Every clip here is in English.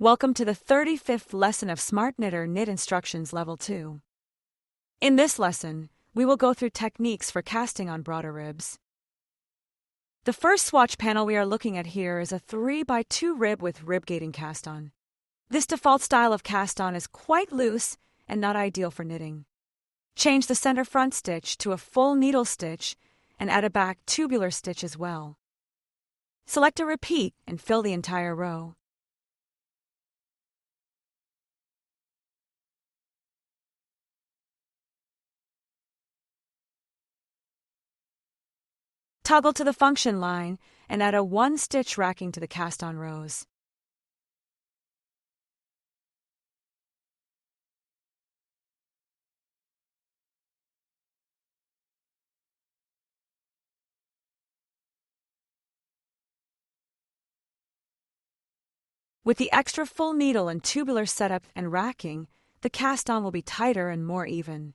Welcome to the 35th lesson of SmartKnitter Knit Instructions Level 2. In this lesson, we will go through techniques for casting on broader ribs. The first swatch panel we are looking at here is a 3x2 rib with rib gating cast on. This default style of cast on is quite loose and not ideal for knitting. Change the center front stitch to a full needle stitch and add a back tubular stitch as well. Select a repeat and fill the entire row. Toggle to the function line and add a 1-stitch racking to the cast-on rows. With the extra full needle and tubular setup and racking, the cast-on will be tighter and more even.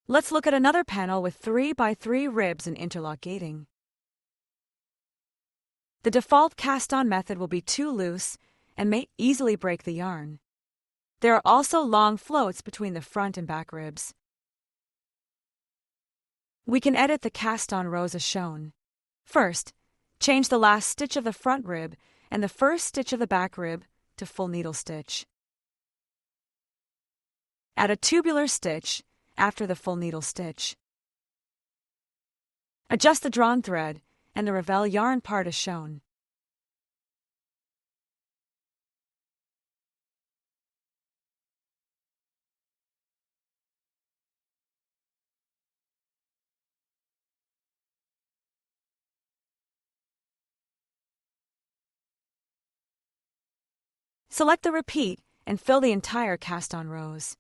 Let's look at another panel with 3x3 ribs and interlock gating. The default cast-on method will be too loose and may easily break the yarn. There are also long floats between the front and back ribs. We can edit the cast-on rows as shown. First, change the last stitch of the front rib and the first stitch of the back rib to full needle stitch. Add a tubular stitch after the full needle stitch. Adjust the drawn thread and the ravel yarn part as shown. Select the repeat and fill the entire cast-on rows.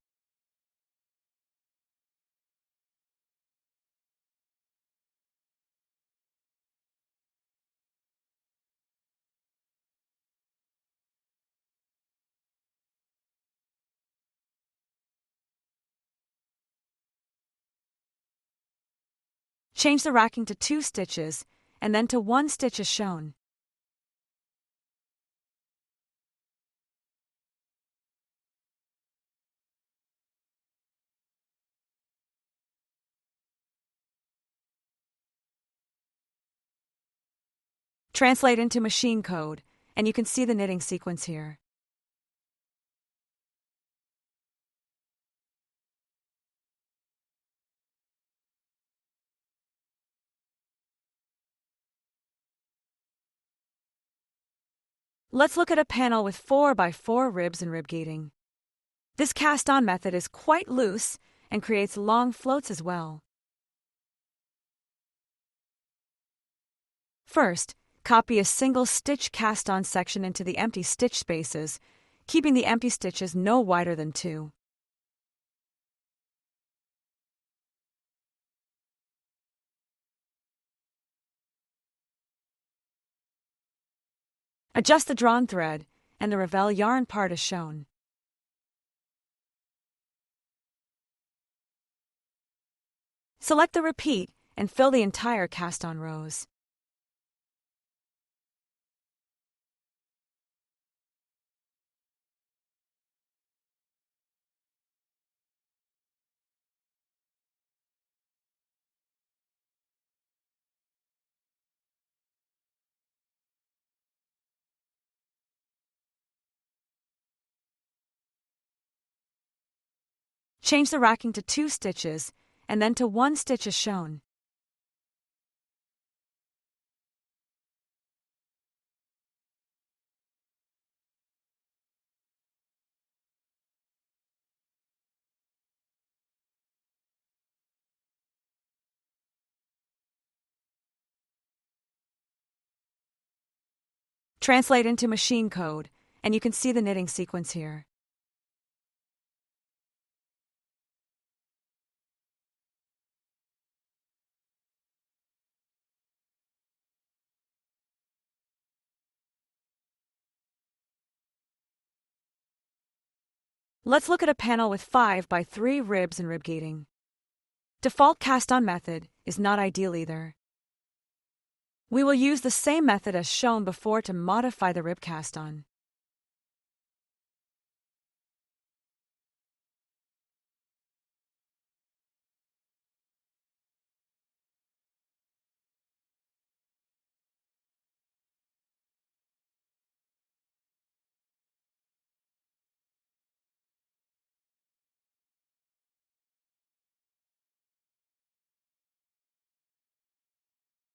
Change the racking to 2 stitches and then to 1 stitch as shown. Translate into machine code, and you can see the knitting sequence here. Let's look at a panel with 4x4 ribs and rib gating. This cast-on method is quite loose and creates long floats as well. First, copy a single stitch cast-on section into the empty stitch spaces, keeping the empty stitches no wider than 2. Adjust the drawn thread and the ravel yarn part as shown. Select the repeat and fill the entire cast-on rows. Change the racking to 2 stitches and then to 1 stitch as shown. Translate into machine code, and you can see the knitting sequence here. Let's look at a panel with 5x3 ribs and rib gating. Default cast-on method is not ideal either. We will use the same method as shown before to modify the rib cast on.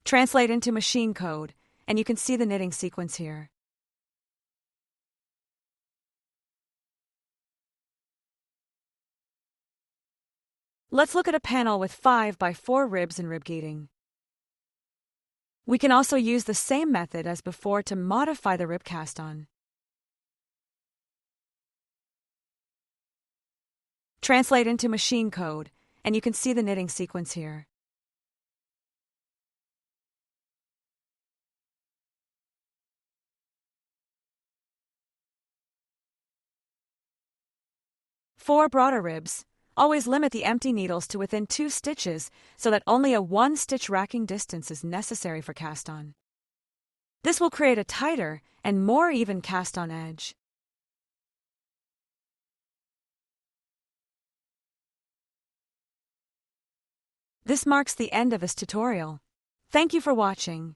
Translate into machine code, and you can see the knitting sequence here. Let's look at a panel with 5 by 4 ribs and rib gating. We can also use the same method as before to modify the rib cast on. Translate into machine code, and you can see the knitting sequence here. For broader ribs, always limit the empty needles to within 2 stitches so that only a 1-stitch racking distance is necessary for cast on. This will create a tighter and more even cast on edge. This marks the end of this tutorial. Thank you for watching.